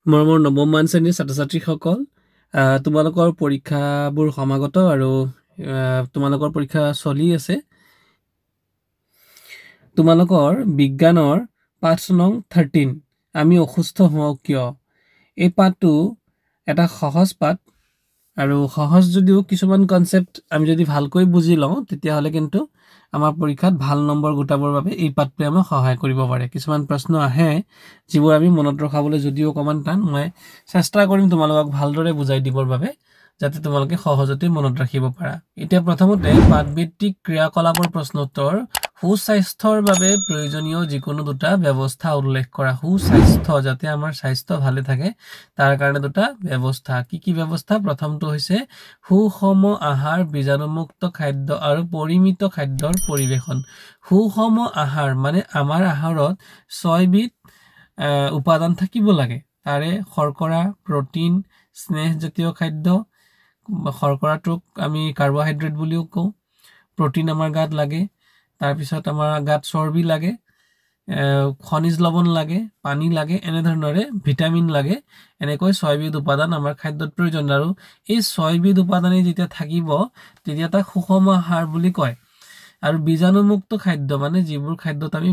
মোৰ নৱমমান শ্ৰেণীৰ ছাত্ৰ-ছাত্ৰীসকল তোমালোকৰ পৰীক্ষাবোৰ সমাগত আৰু তোমালোকৰ পৰীক্ষা চলি আছে। তোমালোকৰ বিজ্ঞানৰ পাঠ নং 13 আমি অসুস্থ হওঁ কিয়? এই পাঠটো এটা সহজ পাঠ আৰু সহজ যদিও কিছুমান কনসেপ্ট আমি যদি ভালকৈ বুজি লওঁ তেতিয়াহ'লে কিন্তু আমাৰ পৰীক্ষাত ভাল নম্বৰ গোটাবৰ বাবে এই পাঠটোৱে আমাক সহায় কৰিব পাৰে। কিছুমান প্ৰশ্ন আহে যিবোৰ আমি মনত ৰখাবলৈ যদিও অকমান টান, মই চেষ্টা কৰিম তোমালোকক ভালদৰে বুজাই দিবৰ বাবে যাতে তোমালোকে সহজতে মনত ৰাখিব পাৰা। এতিয়া প্ৰথমতে পাঠভিত্তিক ক্ৰিয়াকলাপৰ প্ৰশ্ন উত্তৰ সুস্বাস্থ্যৰ বাবে প্ৰয়োজনীয় যিকোনো দুটা ব্যৱস্থা উল্লেখ কৰা। সুস্বাস্থ্য যাতে আমাৰ স্বাস্থ্য ভালে থাকে তাৰ কাৰণে দুটা ব্যৱস্থা। কি ব্যৱস্থা? প্ৰথমটো হৈছে সুষম আহাৰ, বীজাণুমুক্ত খাদ্য আৰু পৰিমিত খাদ্যৰ পৰিবেশন। সুষম আহাৰ মানে আমাৰ আহাৰত 6 বিধ উপাদান থাকিব লাগে। তাৰে শৰ্কৰা, প্ৰটিন, স্নেহজাতীয় খাদ্য, শৰ্কৰাটোক আমি কাৰ্বহাইড্ৰেট বুলিও কওঁ, প্ৰটিন আমাৰ গাত লাগে, তাৰপিছত আমাৰ গাত চৰ্বি লাগে, খনিজ লৱণ লাগে, পানী লাগে, এনেধৰণৰে ভিটামিন লাগে। এনেকৈ 6 বিধ উপাদান আমাৰ খাদ্যত প্ৰয়োজন আৰু এই 6 বিধ উপাদানে যেতিয়া থাকিব তেতিয়া তাক সুষম আহাৰ বুলি কয়। আৰু বীজাণুমুক্ত খাদ্য মানে যিবোৰ খাদ্যত আমি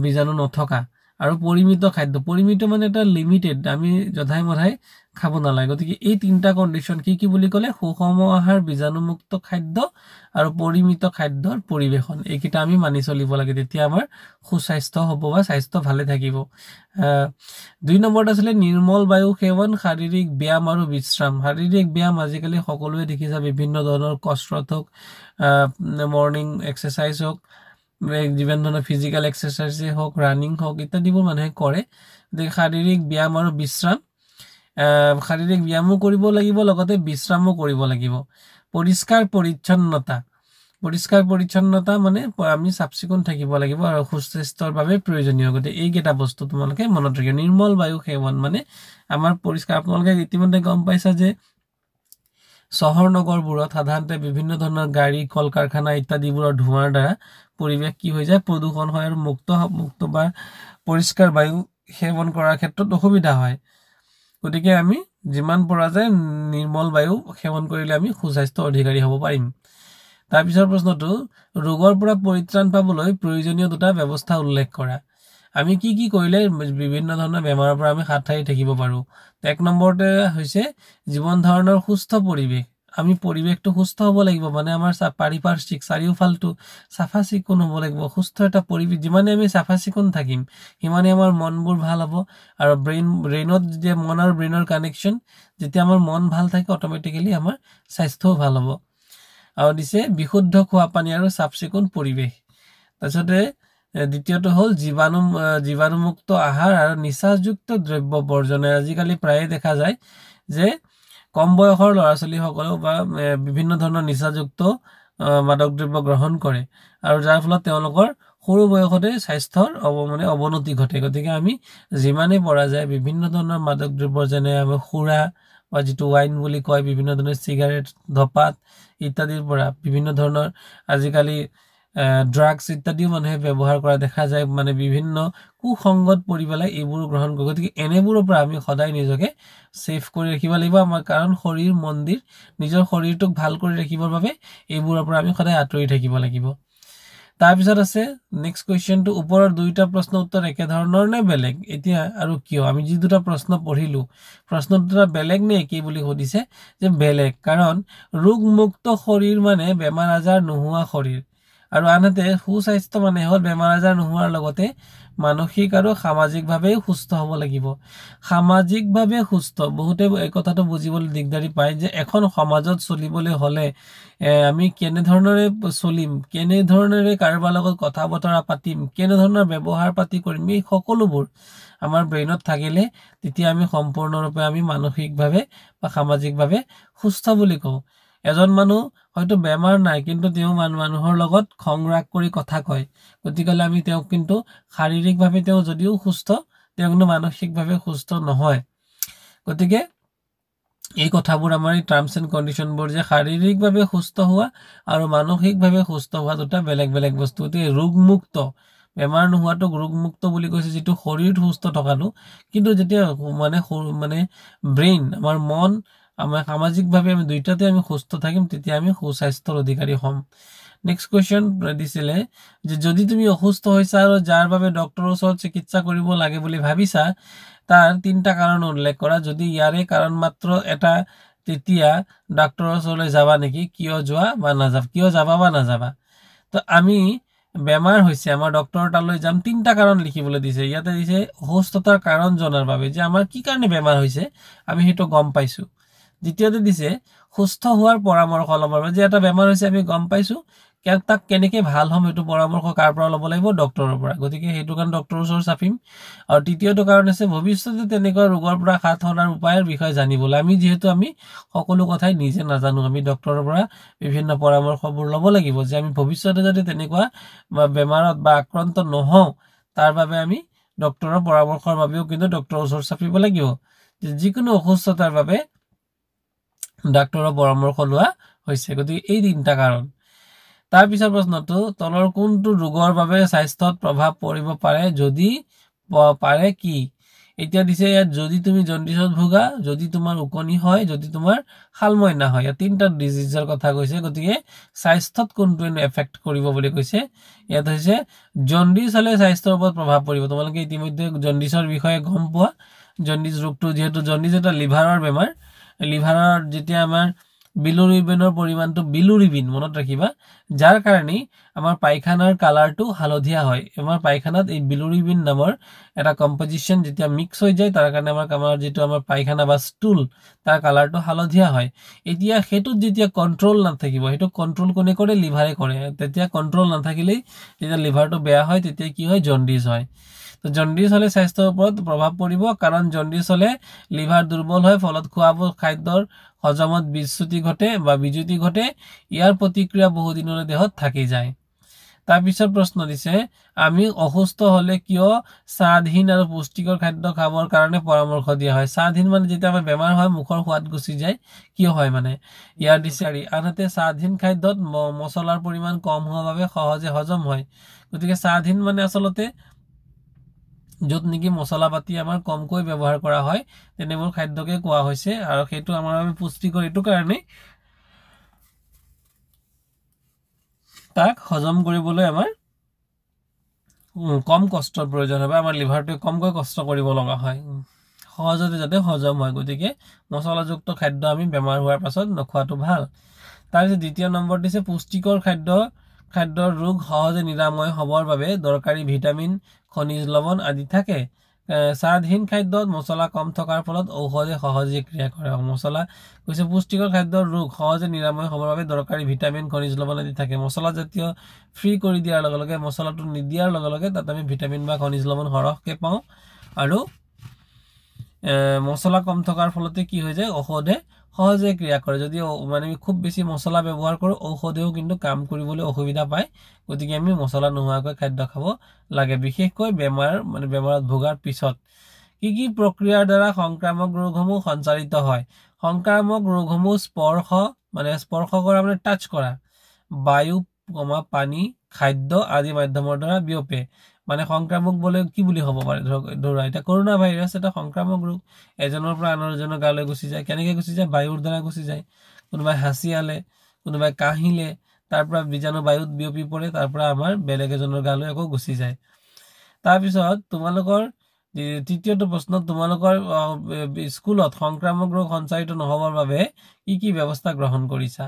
বীজাণু নথকা, আৰু পৰিমিত খাদ্য, পৰিমিত মানে এটা লিমিটেড, আমি যধাই মধাই খাব নালাগে। গতিকে এই তিনটা কন্ডিশন কি বুলি ক'লে? সুষম আহাৰ, বীজাণুমুক্ত খাদ্য আৰু পৰিমিত খাদ্যৰ পৰিবেশন। এইকেইটা আমি মানি চলিব লাগে, তেতিয়া আমাৰ সুস্বাস্থ্য হ'ব বা স্বাস্থ্য ভালে থাকিব। 2 নম্বৰত আছিলে নিৰ্মল বায়ু সেৱন, শাৰীৰিক ব্যায়াম আৰু বিশ্ৰাম। শাৰীৰিক ব্যায়াম আজিকালি সকলোৱে দেখিছা, বিভিন্ন ধৰণৰ কসৰত হওক, মৰ্নিং এক্সাৰসাইজ হওক, বিভিন্ন ধৰণৰ ফিজিক্যাল এক্সাৰসাইজে হওক, ৰানিং হওক, ইত্যাদিবোৰ মানুহে কৰে। গতিকে শাৰীৰিক ব্যায়াম আৰু বিশ্ৰাম, শাৰীৰিক ব্যায়ামো কৰিব লাগিব, লগতে বিশ্ৰামো কৰিব লাগিব। পৰিষ্কাৰ পৰিচ্ছন্নতা মানে আমি চাফচিকুণ থাকিব লাগিব আৰু সুস্বাস্থ্যৰ বাবে প্ৰয়োজনীয়। গতিকে এইকেইটা বস্তু তোমালোকে মনত ৰাখিবা। নিৰ্মল বায়ু সেৱন মানে আমাৰ পৰিষ্কাৰ, আপোনালোকে ইতিমধ্যে গম পাইছা যে চহৰ নগৰবোৰত সাধাৰণতে বিভিন্ন ধৰণৰ গাড়ী, কল কাৰখানা ইত্যাদিবোৰৰ ধোঁৱাৰ দ্বাৰা পৰিৱেশ কি হৈ যায়? প্ৰদূষণ হয় আৰু মুক্ত বা পৰিষ্কাৰ বায়ু সেৱন কৰাৰ ক্ষেত্ৰত অসুবিধা হয়। গতিকে আমি যিমান পৰা যায় নিৰ্মল বায়ু সেৱন কৰিলে আমি সুস্বাস্থ্য অধিকাৰী হ'ব পাৰিম। তাৰপিছৰ প্ৰশ্নটো ৰোগৰ পৰা পৰিত্ৰাণ পাবলৈ প্ৰয়োজনীয় দুটা ব্যৱস্থা উল্লেখ কৰা। আমি কি কৰিলে বিভিন্ন ধৰণৰ বেমাৰৰ পৰা আমি হাত সাৰি থাকিব পাৰো? 1 নম্বৰতে হৈছে জীৱন ধাৰণৰ সুস্থ পৰিৱেশ। আমি পৰিৱেশটো সুস্থ হ'ব লাগিব, মানে আমাৰ পাৰিপাৰ্শ্বিক চাৰিওফালটো চাফা চিকুণ হ'ব লাগিব। সুস্থ এটা পৰিৱেশ, যিমানে আমি চাফা চিকুণ থাকিম সিমানে আমাৰ মনবোৰ ভাল হ'ব। আৰু ব্ৰেইনত যেতিয়া মন আৰু ব্ৰেইনৰ কানেকশ্যন, যেতিয়া আমাৰ মন ভাল থাকে অট'মেটিক্যালি আমাৰ স্বাস্থ্যও ভাল হ'ব। আৰু দিছে বিশুদ্ধ খোৱা পানী আৰু চাফ চিকুণ পৰিৱেশ। তাৰপিছতে দ্বিতীয়টো হ'ল জীৱাণুমুক্ত আহাৰ আৰু নিচাযুক্ত দ্ৰব্য বৰ্জনে। আজিকালি প্ৰায়ে দেখা যায় যে কম বয়সৰ ল'ৰা ছোৱালীসকলেও বা বিভিন্ন ধৰণৰ নিচাযুক্ত মাদক দ্ৰব্য গ্ৰহণ কৰে আৰু যাৰ ফলত তেওঁলোকৰ সৰু বয়সতে স্বাস্থ্যৰ অৱনতি ঘটে। গতিকে আমি যিমানে পৰা যায় বিভিন্ন ধৰণৰ মাদক দ্ৰব্য, যেনে আমি সুৰা বা যিটো ৱাইন বুলি কয়, বিভিন্ন ধৰণৰ চিগাৰেট, ধপাত ইত্যাদিৰ পৰা, বিভিন্ন ধৰণৰ আজিকালি ড্ৰাগছ ইত্যাদিও মানুহে ব্যৱহাৰ কৰা দেখা যায়, মানে বিভিন্ন কুসংগত পৰি পেলাই এইবোৰ গ্ৰহণ কৰে। গতিকে এনেবোৰৰ পৰা আমি সদায় নিজকে সেফ কৰি ৰাখিব লাগিব। আমাৰ কাৰণ শৰীৰ মন্দিৰ, নিজৰ শৰীৰটোক ভাল কৰি ৰাখিবৰ বাবে এইবোৰৰ পৰা আমি সদায় আঁতৰি থাকিব লাগিব। তাৰপিছত আছে নেক্সট কুৱেশ্যনটো, ওপৰৰ দুইটা প্ৰশ্ন উত্তৰ একে ধৰণৰ নে বেলেগ? এতিয়া আৰু কিয়? আমি যি দুটা প্ৰশ্ন পঢ়িলো, প্ৰশ্ন দুটা বেলেগ নে একেই বুলি সুধিছে, যে বেলেগ। কাৰণ ৰোগমুক্ত শৰীৰ মানে বেমাৰ আজাৰ নোহোৱা শৰীৰ, আৰু আনহাতে সুস্বাস্থ্য মানে হ'ল বেমাৰ আজাৰ নোহোৱাৰ লগতে মানসিক আৰু সামাজিকভাৱে সুস্থ হ'ব লাগিব। সামাজিকভাৱে সুস্থ, বহুতে এই কথাটো বুজিবলৈ দিগদাৰি পায় যে এখন সমাজত চলিবলৈ হ'লে আমি কেনেধৰণেৰে চলিম, কেনেধৰণেৰে কাৰোবাৰ লগত কথা বতৰা পাতিম, কেনেধৰণৰ ব্যৱহাৰ পাতি কৰিম, এই সকলোবোৰ আমাৰ ব্ৰেইনত থাকিলে তেতিয়া আমি সম্পূৰ্ণৰূপে আমি মানসিকভাৱে বা সামাজিকভাৱে সুস্থ বুলি কওঁ। এজন মানুহ হয়তো বেমাৰ নাই কিন্তু তেওঁ মানুহৰ লগত খং ৰাগ কৰি কথা কয়, গতিকে আমি তেওঁক কিন্তু শাৰীৰিকভাৱে তেওঁ যদিও সুস্থ, তেওঁ কিন্তু মানসিকভাৱে সুস্থ নহয়। গতিকে এই কথাবোৰ আমাৰ টাৰ্মছ এণ্ড কণ্ডিশ্যনবোৰ, যে শাৰীৰিকভাৱে সুস্থ হোৱা আৰু মানসিকভাৱে সুস্থ হোৱা দুটা বেলেগ বেলেগ বস্তু। গতিকে ৰোগমুক্ত বেমাৰ নোহোৱাটোক ৰোগমুক্ত বুলি কৈছে, যিটো শৰীৰটো সুস্থ থকাটো। কিন্তু যেতিয়া মানে ব্ৰেইন, আমাৰ মন, আমাৰ সামাজিকভাৱে আমি দুইটাতে আমি সুস্থ থাকিম, তেতিয়া আমি সুস্বাস্থ্যৰ অধিকাৰী হ'ম। নেক্সট কুৱেশ্যন দিছিলে যে যদি তুমি অসুস্থ হৈছা আৰু যাৰ বাবে ডক্টৰৰ ওচৰত চিকিৎসা কৰিব লাগে বুলি ভাবিছা, তাৰ 3টা কাৰণ উল্লেখ কৰা। যদি ইয়াৰে কাৰণ মাত্ৰ এটা, তেতিয়া ডক্টৰৰ ওচৰলৈ যাবা নেকি? কিয় যোৱা বা নাযাবা, কিয় যাবা বা নাযাবা? তো আমি বেমাৰ হৈছে, আমাৰ ডক্টৰৰ তালৈ যাম, 3টা কাৰণ লিখিবলৈ দিছে। ইয়াতে দিছে অসুস্থতাৰ কাৰণ জনাৰ বাবে, যে আমাৰ কি কাৰণে বেমাৰ হৈছে আমি সেইটো গম পাইছো। দ্বিতীয়তে দিছে সুস্থ হোৱাৰ পৰামৰ্শ ল'বৰ বাবে, যে এটা বেমাৰ হৈছে আমি গম পাইছো, তাক কেনেকৈ ভাল হ'ম সেইটো পৰামৰ্শ কাৰ পৰা ল'ব লাগিব? ডক্টৰৰ পৰা। গতিকে সেইটো কাৰণে ডক্টৰৰ ওচৰত চাপিম। আৰু তৃতীয়টো কাৰণ আছে ভৱিষ্যতে তেনেকুৱা ৰোগৰ পৰা হাত সৰাৰ উপায়ৰ বিষয়ে জানিবলৈ। যিহেতু আমি সকলো কথাই নিজে নাজানো, আমি ডক্টৰৰ পৰা বিভিন্ন পৰামৰ্শবোৰ ল'ব লাগিব, যে আমি ভৱিষ্যতে যাতে তেনেকুৱা বেমাৰত বা আক্ৰান্ত নহওঁ, তাৰ বাবে আমি ডক্টৰৰ পৰামৰ্শৰ বাবেও কিন্তু ডক্টৰৰ ওচৰত চাপিব লাগিব। যিকোনো অসুস্থতাৰ বাবে ডাক্তৰৰ পৰামৰ্শ লোৱা হৈছে। গতিকে এই 3টা কাৰণ। তাৰ পিছৰ প্ৰশ্নটো, তলৰ কোনটো ৰোগৰ বাবে স্বাস্থ্যত প্ৰভাৱ পৰিব পাৰে, যদি পাৰে কি? এতিয়া দিছে ইয়াত যদি তুমি জণ্ডিছত ভোগা, যদি তোমাৰ ওকণি হয়, যদি তোমাৰ শালমইনা হয়। ইয়াত 3টা ডিজিজৰ কথা কৈছে। গতিকে স্বাস্থ্যত কোনটোৱে এফেক্ট কৰিব বুলি কৈছে? ইয়াত হৈছে জণ্ডিছ হ'লে স্বাস্থ্যৰ ওপৰত প্ৰভাৱ পৰিব। তোমালোকে ইতিমধ্যে জণ্ডিছৰ বিষয়ে গম পোৱা। জণ্ডিছ ৰোগটো, যিহেতু জণ্ডিছ এটা লিভাৰৰ বেমাৰ, লিভাৰৰ যেতিয়া আমাৰ বিলুৰিবিনৰ পৰিমাণটো, বিলুৰিবিন মনত ৰাখিবা, যাৰ কাৰণে আমাৰ পায়খানাৰ কালাৰটো হালধীয়া হয়। আমাৰ পায়খানাত এই বিলুৰিবিন নামৰ এটা কম্পজিশ্যন যেতিয়া মিক্স হৈ যায়, তাৰ কাৰণে আমাৰ যিটো আমাৰ পায়খানা বা ষ্টুল, তাৰ কালাৰটো হালধীয়া হয়। এতিয়া সেইটোত যেতিয়া কণ্ট্ৰল নাথাকিব, সেইটো কণ্ট্ৰল কোনে কৰে? লিভাৰে কৰে। তেতিয়া কণ্ট্ৰল নাথাকিলেই যেতিয়া লিভাৰটো বেয়া হয়, তেতিয়া কি হয়? জণ্ডিছ হয়। তো জণ্ডিছ হ'লে স্বাস্থ্যৰ ওপৰত প্ৰভাৱ পৰিব, কাৰণ জণ্ডিছ হ'লে লিভাৰ দুৰ্বল হয়, ফলত খোৱা খাদ্যৰ হজমত বিচ্যুতি ঘটে বা বিজুতি ঘটে। ইয়াৰ প্ৰতিক্ৰিয়া বহুদিনলৈ দেহত থাকি যায়। তাৰপিছত প্ৰশ্ন দিছে, আমি অসুস্থ হ'লে কিয় স্বাদহীন আৰু পুষ্টিকৰ খাদ্য খাবৰ কাৰণে পৰামৰ্শ দিয়া হয়? স্বাদহীন মানে যেতিয়া আমাৰ বেমাৰ হয়, মুখৰ সোৱাদ গুচি যায়, কিয় হয় মানে? ইয়াৰ দিছে আনহাতে স্বাদহীন খাদ্যত মছলাৰ পৰিমাণ কম হোৱাৰ বাবে সহজে হজম হয়। গতিকে স্বাদহীন মানে আচলতে য'ত নেকি মছলা পাতি আমাৰ কমকৈ ব্যৱহাৰ কৰা হয়, তেনেবোৰ খাদ্যকে কোৱা হৈছে। আৰু সেইটো আমাৰ বাবে পুষ্টিকৰ এইটো কাৰণে, তাক হজম কৰিবলৈ আমাৰ কম কষ্টৰ প্ৰয়োজন হয়, বা আমাৰ লিভাৰটোৱে কমকৈ কষ্ট কৰিব লগা হয়, সহজতে যাতে হজম হয়। গতিকে মছলাযুক্ত খাদ্য আমি বেমাৰ হোৱাৰ পাছত নোখোৱাটো ভাল। তাৰপিছত দ্বিতীয় নম্বৰ দিছে পুষ্টিকৰ খাদ্যৰ ৰোগ সহজে নিৰাময় হ'বৰ বাবে দৰকাৰী ভিটামিন, খনিজ লৱণ আদি থাকে। স্বাদহীন খাদ্যত মছলা কম থকাৰ ফলত ঔষধে সহজে ক্ৰিয়া কৰে। মছলা কৈছে পুষ্টিকৰ খাদ্যৰ ৰোগ সহজে নিৰাময় হ'বৰ বাবে দৰকাৰী ভিটামিন, খনিজ লৱণ আদি থাকে। মছলা জাতীয় ফ্ৰী কৰি দিয়াৰ লগে লগে, মছলাটো নিদিয়াৰ লগে লগে তাত আমি ভিটামিন বা খনিজ লৱণ সৰহকৈ পাওঁ। আৰু মছলা কম থকাৰ ফলতে কি হৈ যায়? ঔষধে সহজে ক্ৰিয়া কৰে। যদি মানে আমি খুব বেছি মছলা ব্যৱহাৰ কৰোঁ, ঔষধেও কিন্তু কাম কৰিবলৈ অসুবিধা পায়। গতিকে আমি মছলা নোহোৱাকৈ খাদ্য খাব লাগে, বিশেষকৈ বেমাৰত ভোগাৰ পিছত। কি প্ৰক্ৰিয়াৰ দ্বাৰা সংক্ৰামক ৰোগসমূহ সঞ্চাৰিত হয়? সংক্ৰামক ৰোগসমূহ স্পৰ্শ কৰা মানে টাচ কৰা, বায়ু, পানী, খাদ্য আদি মাধ্যমৰ দ্বাৰা বিয়পে। মানে সংক্ৰামক কি বুলি হ'ব পাৰে? ধৰা এতিয়া কৰোনা ভাইৰাছ এটা সংক্ৰামক ৰোগ, এজনৰ পৰা আন এজনৰ গালৈ গুচি যায়। কেনেকৈ গুচি যায়? বায়ুৰ দ্বাৰা গুচি যায়। কোনোবাই হাঁচিয়ালে, কোনোবাই কাহিলে, তাৰ পৰা বীজাণু বায়ুত বিয়পি পৰে, তাৰ পৰা আমাৰ বেলেগ এজনৰ গালৈ আকৌ গুচি যায়। তাৰপিছত তোমালোকৰ তৃতীয়টো প্ৰশ্ন, তোমালোকৰ স্কুলত সংক্ৰামক ৰোগ সঞ্চাৰিত নহ'বৰ বাবে কি ব্যৱস্থা গ্ৰহণ কৰিছা?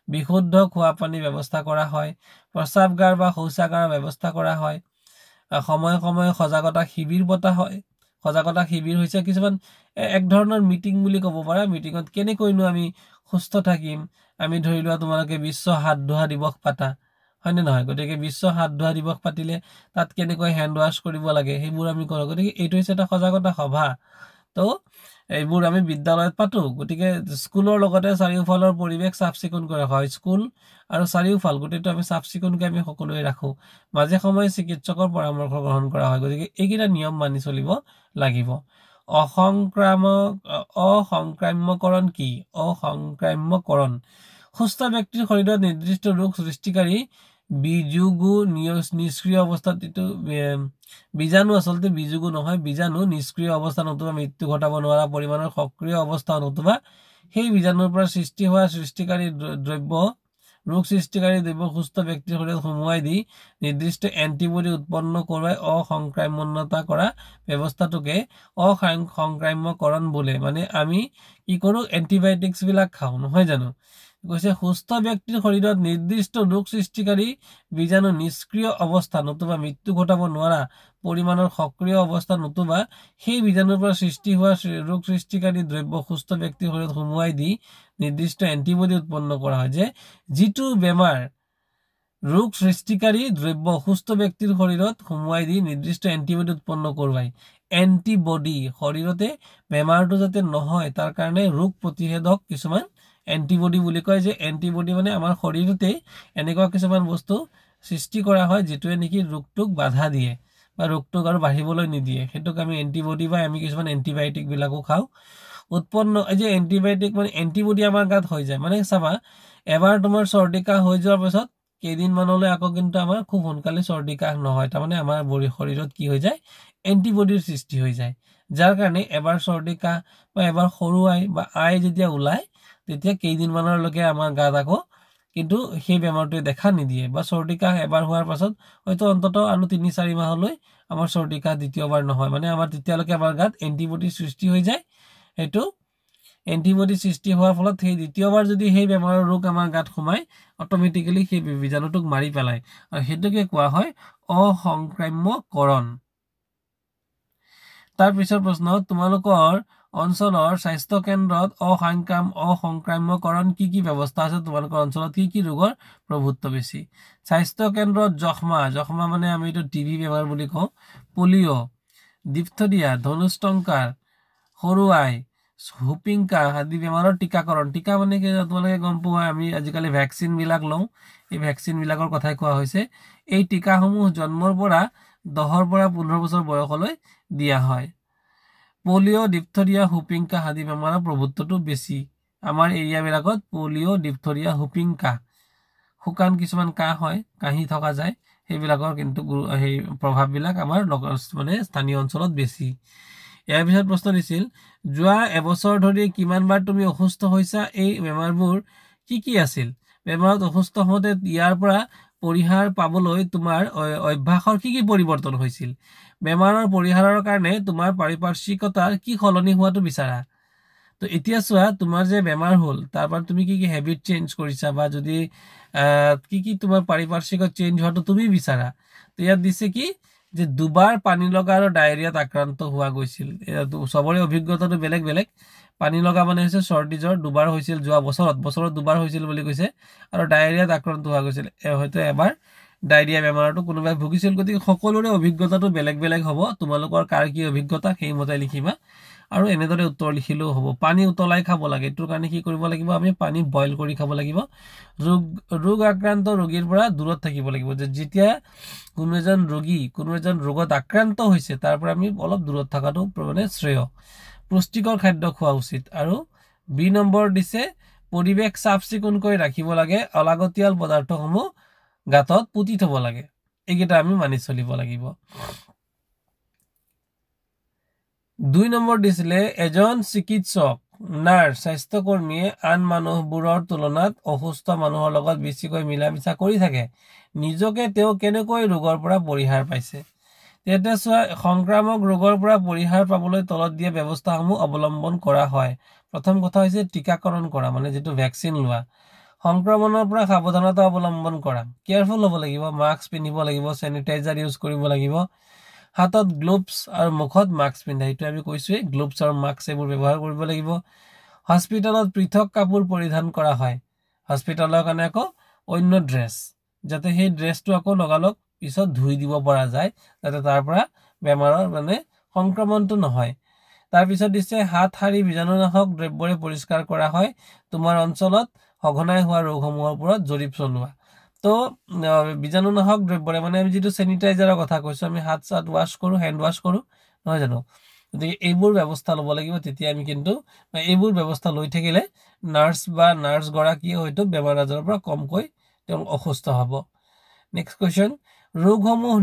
বিশুদ্ধ খোৱা পানীৰ ব্যৱস্থা কৰা হয়, প্ৰস্ৰাৱগাৰ বা শৌচাগাৰৰ ব্যৱস্থা কৰা হয়, সময়ে সময়ে সজাগতা শিবিৰ পতা হয়। সজাগতা শিবিৰ হৈছে কিছুমান এক ধৰণৰ মিটিং বুলি ক'ব পাৰা। মিটিঙত কেনেকৈনো আমি সুস্থ থাকিম, আমি ধৰি লোৱা তোমালোকে বিশ্ব হাত ধোৱা দিৱস পাতা, হয়নে নহয়? গতিকে বিশ্ব হাত ধোৱা দিৱস পাতিলে তাত কেনেকৈ হেণ্ড ৱাছ কৰিব লাগে সেইবোৰ আমি কৰোঁ। গতিকে এইটো হৈছে এটা সজাগতা সভা। তো এইবোৰ আমি বিদ্যালয়ত পাতোঁ। গতিকে স্কুলৰ লগতে চাৰিওফালৰ পৰিৱেশ চাফ চিকুণ কৰা হয়। স্কুল আৰু চাৰিওফাল গোটেইটো আমি চাফ চিকুণকৈ আমি সকলোৱে ৰাখোঁ। মাজে সময়ে চিকিৎসকৰ পৰামৰ্শ গ্ৰহণ কৰা হয়। গতিকে এইকেইটা নিয়ম মানি চলিব লাগিব। অসংক্ৰাম্যকৰণ কি? অসংক্ৰাম্যকৰণ সুস্থ ব্যক্তিৰ শৰীৰত নিৰ্দিষ্ট ৰোগ সৃষ্টিকাৰী বিজুগু নিষ্ক্ৰিয় অৱস্থাত এইটো বীজাণু আচলতে বিজুগু নহয় বীজাণু নিষ্ক্ৰিয় অৱস্থা নতুবা মৃত্যু ঘটাব নোৱাৰা পৰিমাণৰ সক্ৰিয় অৱস্থা নতুবা সেই বীজাণুৰ পৰা সৃষ্টি হোৱা সৃষ্টিকাৰী দ্ৰব্য ৰোগ সৃষ্টিকাৰী দ্ৰব্য সুস্থ ব্যক্তিৰ শৰীৰত সুমুৱাই দি নিৰ্দিষ্ট এন্টিবডি উৎপন্ন কৰোৱাই অসংক্ৰাম্যতা কৰা ব্যৱস্থাটোকে অসংক্ৰাম্যকৰণ বোলে মানে আমি কি কৰো এন্টিবায়টিক্স বিলাক খাওঁ নহয় জানো কৈছে সুস্থ ব্যক্তিৰ শৰীৰত নিৰ্দিষ্ট ৰোগ সৃষ্টিকাৰী বীজাণু নিষ্ক্ৰিয় অৱস্থা নতুবা মৃত্যু ঘটাব নোৱাৰা পৰিমাণৰ সক্ৰিয় অৱস্থা নতুবা সেই বীজাণুৰ পৰা সৃষ্টি হোৱা ৰোগ সৃষ্টিকাৰী দ্ৰব্য সুস্থ ব্যক্তিৰ শৰীৰত সুমুৱাই দি নিৰ্দিষ্ট এন্টিবডি উৎপন্ন কৰা হয় যে যিটো বেমাৰ ৰোগ সৃষ্টিকাৰী দ্ৰব্য সুস্থ ব্যক্তিৰ শৰীৰত সুমুৱাই দি নিৰ্দিষ্ট এন্টিবডি উৎপন্ন কৰোৱাই এন্টিবডি শৰীৰতে বেমাৰটো যাতে নহয় তাৰ কাৰণে ৰোগ প্ৰতিষেধক কিছুমান এন্টিবডি বুলি কয় যে এন্টিবডি মানে আমাৰ শৰীৰতে এনেকুৱা কিছুমান বস্তু সৃষ্টি কৰা হয় যেটোৱে নেকি ৰোগটোক বাধা দিয়ে বা ৰোগটোক আৰু বাঢ়িবলৈ নিদিয়ে হেতুক আমি এন্টিবডি বা আমি কিছুমান এন্টিবায়োটিক বিলাকো খাওঁ উৎপন্ন এই যে এন্টিবায়োটিক মানে এন্টিবডি আমাৰ গাত হৈ যায় মানে চাবা এবাৰ তোমাৰ সৰ্দি কাহ হৈ যোৱাৰ পিছত কেইদিন মানলৈ আকৌ কিন্তু আমাৰ খুব সোনকালে সৰ্দি কাহ নহয় তাৰ মানে আমাৰ শৰীৰত কি হৈ যায় এন্টিবডিৰ সৃষ্টি হৈ যায় যাৰ কাৰণে এবাৰ সৰ্দি কাহ বা এবাৰ সৰু আই বা আই যেতিয়া ওলাই তেতিয়া কেইদিন মানলৈকে আমাৰ গাত আকৌ কিন্তু সেই বেমাৰটোৱে দেখা নিদিয়ে বা সৰ্দি কাহ এবাৰ হোৱাৰ পাছত হয়তো অন্তত আৰু ৩-৪ মাহলৈ আমাৰ সৰ্দি কাহ দ্বিতীয়বাৰ নহয় মানে আমাৰ তেতিয়ালৈকে আমাৰ গাত এন্টিবডি সৃষ্টি হৈ যায় হেতু এন্টিবডি সৃষ্টি হোৱাৰ ফলত সেই দ্বিতীয়বাৰ যদি সেই বেমাৰৰ ৰোগ আমাৰ গাত সোমায় অটোমেটিক্যালি সেই বীজাণুটোক মাৰি পেলায় আৰু হেতুকে কোৱা হয় অসংক্ৰাম্যকৰণ তাৰ পিছৰ প্ৰশ্ন তোমালোকৰ অঞ্চলৰ স্বাস্থ্য কেন্দ্ৰত অসংক্ৰাম্যকৰণ কি ব্যৱস্থা আছে তোমালোকৰ অঞ্চলত কি ৰোগৰ প্ৰভুত্ব বেছি স্বাস্থ্য কেন্দ্ৰত যক্ষ্মা মানে আমি এটো টিবি বেমাৰ বুলি কওঁ পলিঅ ডিপথেৰিয়া ধনুষ্টংকাৰ সৰু আই হুপিং কাহ আদি বেমাৰৰ টিকা মানে কি তোমালোকে গম পোৱা আমি আজিকালি ভ্যাকচিন বিলাক লওঁ এই ভ্যাকচিন বিলাকৰ কথাই কোৱা হৈছে এই টিকাসমূহ জন্মৰ পৰা 10 পৰা 15 বছৰ বয়সলৈ দিয়া হয় পলিঅ ডিপথেৰিয়া হুপিং কাহ আদি বেমাৰৰ প্ৰভুত্বটো বেছি আমাৰ এৰিয়া বিলাকত পলিঅ ডিপথেৰিয়া হুপিং কাহ শুকান কিছুমান কাহ হয় কাহি থকা যায় সেইবিলাকৰ কিন্তু সেই প্ৰভাৱ বিলাক আমাৰ মানে স্থানীয় অঞ্চলত বেছি ইয়াৰ পিছত প্ৰশ্ন দিছিল যোৱা এবছৰ ধৰি কিমানবাৰ তুমি অসুস্থ হৈছা এই বেমাৰবোৰ কি আছিল বেমাৰত অসুস্থ হওঁতে ইয়াৰ পৰা পৰিহাৰ পাবলৈ তোমাৰ অভ্যাসৰ কি পৰিৱৰ্তন হৈছিল বেমাৰৰ পৰিহাৰৰ কাৰণে তোমাৰ পাৰিপাৰ্শ্বিকতাৰ কি সলনি হোৱাটো বিচাৰা তো এতিয়া চোৱা তোমাৰ যে বেমাৰ হ'ল তাৰ পৰা তুমি কি হেবিট চেঞ্জ কৰিছা বা যদি কি তোমাৰ পাৰিপাৰ্শ্বিকত চেঞ্জ হোৱাটো তুমি বিচাৰা তো ইয়াত দিছে কি যে দুবাৰ পানী লগা আৰু ডায়েৰিয়াত আক্ৰান্ত হোৱা গৈছিল সবৰে অভিজ্ঞতাটো বেলেগ পানী লগা মানে হৈছে সৰ্দি জ্বৰ দুবাৰ হৈছিল যোৱা বছৰত দুবাৰ হৈছিল বুলি কৈছে আৰু ডায়েৰিয়াত আক্ৰান্ত হোৱা গৈছিল হয়তো এবাৰ ডায়েৰিয়া বেমাৰটো কোনোবাই ভুগিছিল গতিকে সকলোৰে অভিজ্ঞতাটো বেলেগ হ'ব তোমালোকৰ কাৰ কি অভিজ্ঞতা সেই মতে লিখিবা আৰু এনেদৰে উত্তৰ লিখিলেও হ'ব পানী উতলাই খাব লাগে এটোৰ কাৰণে কি কৰিব লাগিব আমি পানী বইল কৰি খাব লাগিব ৰোগ আক্ৰান্ত ৰোগীৰ পৰা দূৰত থাকিব লাগিব যে যেতিয়া কোনো এজন ৰোগত আক্ৰান্ত হৈছে তাৰ পৰা আমি অলপ দূৰত থকাটো মানে শ্ৰেয় পুষ্টিকৰ খাদ্য খোৱা উচিত আৰু বি নম্বৰ দিছে পৰিবেশ চাফ চিকুণকৈ ৰাখিব লাগে অলাগতিয়াল পদাৰ্থসমূহ গাতত পুতি থব লাগে এইকেইটা আমি মানি চলিব লাগিব 2 নম্বৰ দিছিলে এজন চিকিৎসক নাৰ্ছ স্বাস্থ্যকৰ্মীয়ে আন মানুহবোৰৰ তুলনাত অসুস্থ মানুহৰ লগত বেছিকৈ মিলামিছা কৰি থাকে নিজকে তেওঁ কেনেকৈ ৰোগৰ পৰা পৰিহাৰ পাইছে তেতে চোৱা সংক্ৰামক ৰোগৰ পৰা পৰিহাৰ পাবলৈ তলত দিয়া ব্যৱস্থাসমূহ অৱলম্বন কৰা হয় প্ৰথম কথা হৈছে টিকাকৰণ কৰা মানে যেটো ভ্যাকচিন লোৱা সংক্ৰমণৰ পৰা সাৱধানতা অৱলম্বন কৰা কেয়াৰফুল হ'ব লাগিব মাস্ক পিন্ধিব লাগিব স্যানিটাইজাৰ ইউজ কৰিব লাগিব হাতত গ্লোভছ আৰু মুখত মাস্ক পিন্ধা এইটো আমি কৈছোৱে গ্লোভছ আৰু মাস্ক এইবোৰ ব্যৱহাৰ কৰিব লাগিব হস্পিটালত পৃথক কাপোৰ পৰিধান কৰা হয় হস্পিটালৰ কাৰণে আকৌ অন্য ড্ৰেছ যাতে সেই ড্ৰেছটো আকৌ লগালক পিছত ধুই দিব পৰা যায় যাতে তাৰ পৰা বেমাৰৰ মানে সংক্ৰমণটো নহয় তাৰ পিছত দিছে হাত হাৰি বীজাণুনাশক দ্ৰব্যৰে পৰিষ্কাৰ কৰা হয় তোমাৰ অঞ্চলত সঘনাই হোৱা ৰোগসমূহৰ ওপৰত জৰীপ চলোৱা তো বীজাণুনাশক দ্ৰব্যৰে মানে আমি যেটো স্যানিটাইজাৰৰ কথা কৈছো আমি হাত ওয়াশ কৰো হ্যান্ড ওয়াশ কৰো নহয় জানো গতিকে এইবোৰ ব্যৱস্থা ল'ব লাগিব তেতিয়া আমি কিন্তু এইবোৰ ব্যৱস্থা লৈ থাকিলে নাৰ্ছ গৰাকী হয়তো বেমাৰ আজাৰৰ পৰা কমকৈ তেওঁ অসুস্থ হ'ব নেক্সট কোৱেশ্চন, ৰোগসমূহ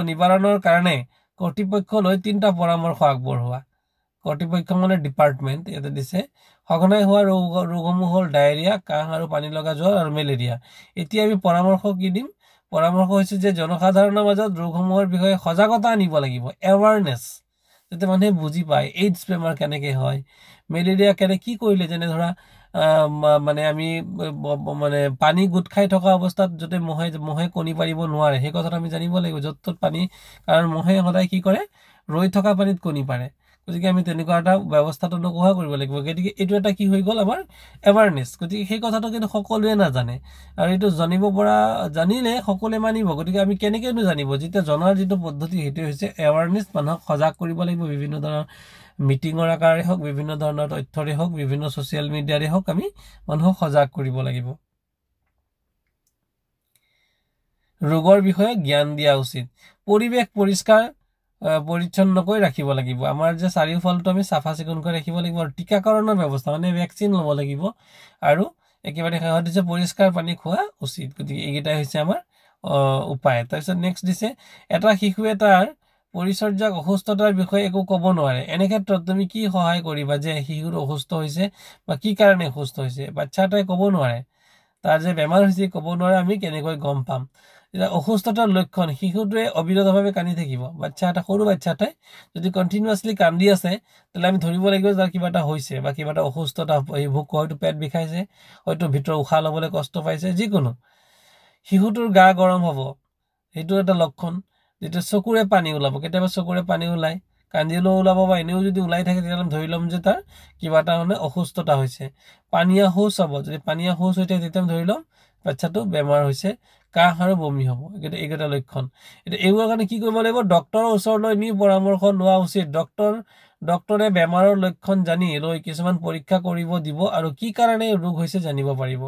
নিবাৰণৰ কাৰণে কৰ্তৃপক্ষলৈ 3টা পৰামৰ্শ আগবঢ়োৱা। কৰ্তৃপক্ষ মানে ডিপাৰ্টমেণ্ট ইয়াতে দিছে। সঘনাই হোৱা ৰোগসমূহ হ'ল ডায়েৰিয়া, কাহ আৰু পানী লগা জ্বৰ আৰু মেলেৰিয়া। এতিয়া আমি পৰামৰ্শ কি দিম? পৰামৰ্শ হৈছে যে জনসাধাৰণৰ মাজত ৰোগসমূহৰ বিষয়ে সজাগতা আনিব লাগিব, এৱাৰনেছ, যাতে মানুহে বুজি পায় এইডছ বেমাৰ কেনেকৈ হয়, মেলেৰিয়া কি কৰিলে, যেনে ধৰা মানে আমি মানে পানী গোট খাই থকা অৱস্থাত যাতে মহে কণী পাৰিব নোৱাৰে, সেই কথাটো আমি জানিব লাগিব। য'ত ত'ত পানী, কাৰণ মহে সদায় কি কৰে, ৰৈ থকা পানীত কণী পাৰে। গতিকে আমি তেনেকুৱা এটা ব্যৱস্থাটো নোহোৱা কৰিব লাগিব। গতিকে এইটো এটা কি হৈ গ'ল আমাৰ এৱাৰনেছ। গতিকে সেই কথাটো কিন্তু সকলোৱে নাজানে, আৰু এইটো জানিলে সকলোৱে মানিব। গতিকে আমি কেনেকৈনো জানিব? যেতিয়া জনাৰ যিটো পদ্ধতি সেইটো হৈছে এৱাৰনেছ। মানুহক সজাগ কৰিব লাগিব, বিভিন্ন ধৰণৰ মিটিঙৰ আকাৰে হওক, বিভিন্ন ধৰণৰ তথ্যৰে হওক, বিভিন্ন ছ'চিয়েল মিডিয়াৰে হওক, আমি মানুহক সজাগ কৰিব লাগিব। ৰোগৰ বিষয়ে জ্ঞান দিয়া উচিত। পৰিৱেশ পৰিষ্কাৰ পৰিচ্ছন্নকৈ ৰাখিব লাগিব। আমাৰ যে চাৰিওফালটো আমি চাফা চিকুণকৈ ৰাখিব লাগিব, আৰু টীকাকৰণৰ ব্যৱস্থা মানে ভেকচিন ল'ব লাগিব, আৰু একেবাৰে শেষত দিছে পৰিষ্কাৰ পানী খোৱা উচিত। গতিকে এইকেইটাই হৈছে আমাৰ উপায়। তাৰপিছত নেক্সট দিছে, এটা শিশুৱে তাৰ পৰিচৰ্যাক অসুস্থতাৰ বিষয়ে একো ক'ব নোৱাৰে। এনে ক্ষেত্ৰত তুমি কি সহায় কৰিবা যে শিশুৰ অসুস্থ হৈছে বা কি কাৰণে অসুস্থ হৈছে? বাচ্ছা এটাই ক'ব নোৱাৰে, তাৰ যে বেমাৰ হৈছে ক'ব নোৱাৰে, আমি কেনেকৈ গম পাম? এতিয়া অসুস্থতাৰ লক্ষণ, শিশুটোৱে অবিৰতভাৱে কান্দি থাকিব। সৰু বাচ্ছা এটাই যদি কণ্টিনিউৱাছলি কান্দি আছে, তেতিয়াহ'লে আমি ধৰিব লাগিব যে কিবা এটা হৈছে বা কিবা এটা অসুস্থতা, হয়তো পেট বিষাইছে, হয়তো ভিতৰত উশাহ ল'বলৈ কষ্ট পাইছে, যিকোনো। শিশুটোৰ গা গৰম হ'ব, সেইটো এটা লক্ষণ। যেতিয়া চকুৰে পানী ওলাব, কেতিয়াবা চকুৰে পানী ওলায়, কান্দিলেও ওলাব, বা এনেও যদি ওলাই থাকে, তেতিয়াহ'লে ধৰি ল'ম যে তাৰ কিবা এটা মানে অসুস্থতা হৈছে। পানীয়া শৌচ হ'ব, যদি পানীয়া শৌচ হৈ থাকে, তেতিয়া ধৰি ল'ম বাচ্ছাটো বেমাৰ হৈছে। কাহ আৰু বমি হ'ব, এইকেইটা লক্ষণ। এতিয়া এইবোৰৰ কাৰণে কি কৰিব লাগিব? ডক্তৰৰ ওচৰলৈ নি পৰামৰ্শ লোৱা উচিত। ডক্তৰে বেমাৰৰ লক্ষণ জানি লৈ কিছুমান পৰীক্ষা কৰিব দিব, আৰু কি কাৰণে ৰোগ হৈছে জানিব পাৰিব।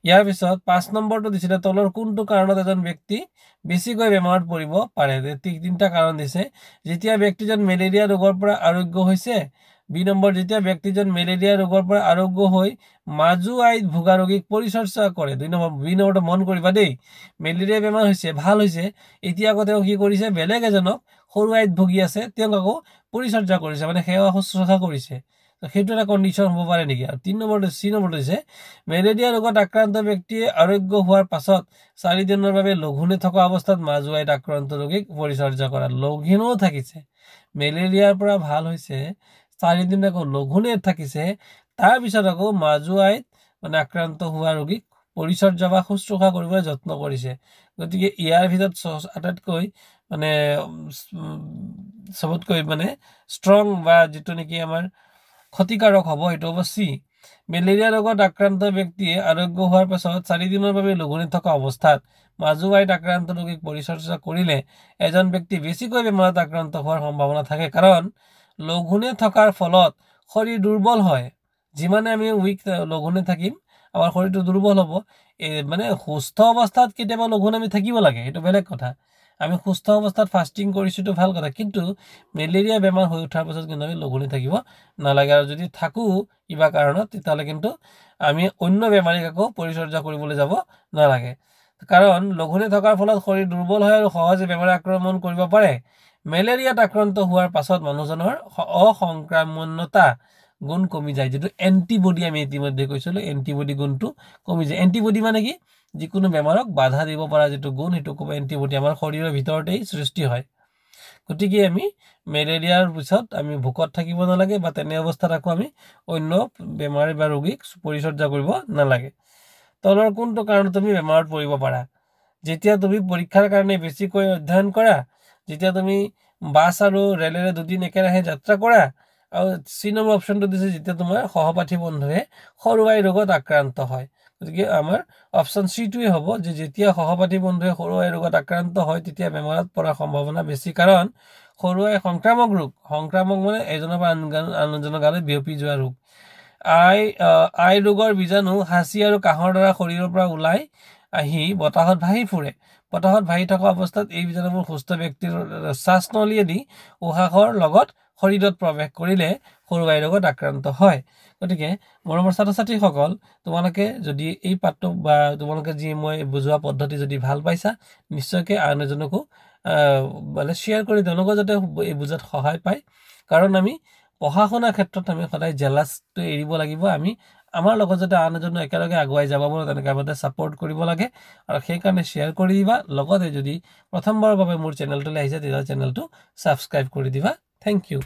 ইয়াৰ পিছত 5 নম্বৰটো দিছিলে, তলৰ কোনটো কাৰণত এজন ব্যক্তি বেছিকৈ বেমাৰত পৰিব পাৰে? 3টা কাৰণ দিছে। যেতিয়া ব্যক্তিজন মেলেৰিয়া ৰোগৰ পৰা আৰোগ্য হৈছে। 2 নম্বৰ, যেতিয়া ব্যক্তিজন মেলেৰিয়া ৰোগৰ পৰা আৰোগ্য হৈ মাজু আইত ভোগা ৰোগীক পৰিচৰ্যা কৰে। 2 নম্বৰটো মন কৰিবা দেই, মেলেৰিয়া বেমাৰ হৈছে, ভাল হৈছে, এতিয়া আকৌ তেওঁ কি কৰিছে? বেলেগ এজনক সৰু আইত ভুগি আছে, তেওঁক আকৌ পৰিচৰ্যা কৰিছে, মানে সেৱা শুশ্ৰূষা কৰিছে। সেইটো এটা কণ্ডিশ্যন হ'ব পাৰে নেকি? আৰু 3 নম্বৰটো দিছে, মেলেৰিয়া ৰোগত আক্ৰান্ত ব্যক্তিয়ে আৰোগ্য হোৱাৰ পাছত 4 দিনৰ বাবে লঘোণে থকা অৱস্থাত মাজু আইত আক্ৰান্ত ৰোগীক পৰিচৰ্যা কৰা। লঘোণেও থাকিছে, মেলেৰিয়াৰ পৰা ভাল হৈছে, 4 দিন আকৌ লঘোণে থাকিছে, তাৰপিছত আকৌ মাজু আইত মানে আক্ৰান্ত হোৱা ৰোগীক পৰিচৰ্যা বা শুশ্ৰূষা কৰিবলৈ যত্ন কৰিছে। গতিকে ইয়াৰ ভিতৰত আটাইতকৈ মানে চবতকৈ মানে ষ্ট্ৰং বা যিটো নেকি আমাৰ ক্ষতিকাৰক হ'ব, সেইটো হ'ব চি। মেলেৰিয়া ৰোগত আক্ৰান্ত ব্যক্তিয়ে আৰোগ্য হোৱাৰ পাছত 4 দিনৰ বাবে লঘোণে থকা অৱস্থাত মাজু আইত আক্ৰান্ত ৰোগীক পৰিচৰ্যা কৰিলে এজন ব্যক্তি বেছিকৈ বেমাৰত আক্ৰান্ত হোৱাৰ সম্ভাৱনা থাকে, কাৰণ লঘোণে থকাৰ ফলত শৰীৰ দুৰ্বল হয়। যিমানে আমি লঘোণে থাকিম, আমাৰ শৰীৰটো দুৰ্বল হ'ব। মানে সুস্থ অৱস্থাত কেতিয়াবা লঘোণ আমি থাকিব লাগে, সেইটো বেলেগ কথা। আমি সুস্থ অৱস্থাত ফাষ্টিং কৰিছোঁটো ভাল কথা, কিন্তু মেলেৰিয়া বেমাৰ হৈ উঠাৰ পাছত কিন্তু আমি লঘোণে থাকিব নালাগে। আৰু যদি থাকোঁ কিবা কাৰণত, তেতিয়াহ'লে কিন্তু আমি অন্য বেমাৰীক আকৌ পৰিচৰ্যা কৰিবলৈ যাব নালাগে, কাৰণ লঘোণে থকাৰ ফলত শৰীৰ দুৰ্বল হয় আৰু সহজে বেমাৰে আক্ৰমণ কৰিব পাৰে। মেলেৰিয়াত আক্ৰান্ত হোৱাৰ পাছত মানুহজনৰ অসংক্ৰামণতা গুণ কমি যায়, যিটো এণ্টিবডি আমি ইতিমধ্যে কৈছিলোঁ, এণ্টিবডি গুণটো কমি যায়। এণ্টিবডি মানে কি? যিকোনো বেমাৰক বাধা দিব পৰা যিটো গুণ, সেইটো ক'ব এণ্টিবডি, আমাৰ শৰীৰৰ ভিতৰতেই সৃষ্টি হয়। গতিকে আমি মেলেৰিয়াৰ পিছত আমি ভোকত থাকিব নালাগে, বা তেনে অৱস্থাত আকৌ আমি অন্য বেমাৰী বা ৰোগীক পৰিচৰ্যা কৰিব নালাগে। তলৰ কোনটো কাৰণত তুমি বেমাৰত পৰিব পাৰা? যেতিয়া তুমি পৰীক্ষাৰ কাৰণে বেছিকৈ অধ্যয়ন কৰা, যেতিয়া তুমি বাছ আৰু ৰেলেৰে 2 দিন একেৰাহে যাত্ৰা কৰা, আৰু 3 নম্বৰ অপশ্যনটো দিছে, যেতিয়া তোমাৰ সহপাঠী বন্ধুৱে সৰু আই ৰোগত আক্ৰান্ত হয়। গতিকে আমাৰ অপশ্যন চিটোৱে হ'ব, যে যেতিয়া সহপাঠী বন্ধুৱে সৰু আই ৰোগত আক্ৰান্ত হয়, তেতিয়া বেমাৰত পৰাৰ সম্ভাৱনা বেছি, কাৰণ সৰু আই সংক্ৰামক ৰোগ। সংক্ৰামক মানে এজনৰ পৰা আন এজনৰ গালৈ বিয়পি যোৱা ৰোগ। আই ৰোগৰ বীজাণু হাঁচি আৰু কাহৰ দ্বাৰা শৰীৰৰ পৰা ওলাই আহি বতাহত ভাহি ফুৰে। বতাহত ভাহি থকা অৱস্থাত এই বীজাণুবোৰ সুস্থ ব্যক্তিৰ শ্বাসনলীয়েদি উশাহৰ লগত শৰীৰত প্ৰৱেশ কৰিলে সৰু আই ৰোগত আক্ৰান্ত হয় গতিকে মৰমৰ ছাত্ৰ-ছাত্ৰীসকল তোমালোকে যদি এই পাঠটো বা তোমালোকে যি মই বুজোৱা পদ্ধতি যদি ভাল পাইছা নিশ্চয়কৈ আন এজনকো মানে শ্বেয়াৰ কৰি তেওঁলোকক যাতে এই বুজাত সহায় পায় কাৰণ আমি পঢ়া শুনাৰ ক্ষেত্ৰত আমি সদায় জেলাছটো এৰিব লাগিব আমি আমাৰ লগত যাতে আন এজনো একেলগে আগুৱাই যাব পাৰোঁ তেনেকৈ আমি ছাপোৰ্ট কৰিব লাগে আৰু সেইকাৰণে শ্বেয়াৰ কৰি দিবা লগতে যদি প্ৰথমবাৰৰ বাবে মোৰ চেনেলটোলৈ আহিছে তেতিয়া চেনেলটো ছাবস্ক্ৰাইব কৰি দিবা থেংক ইউ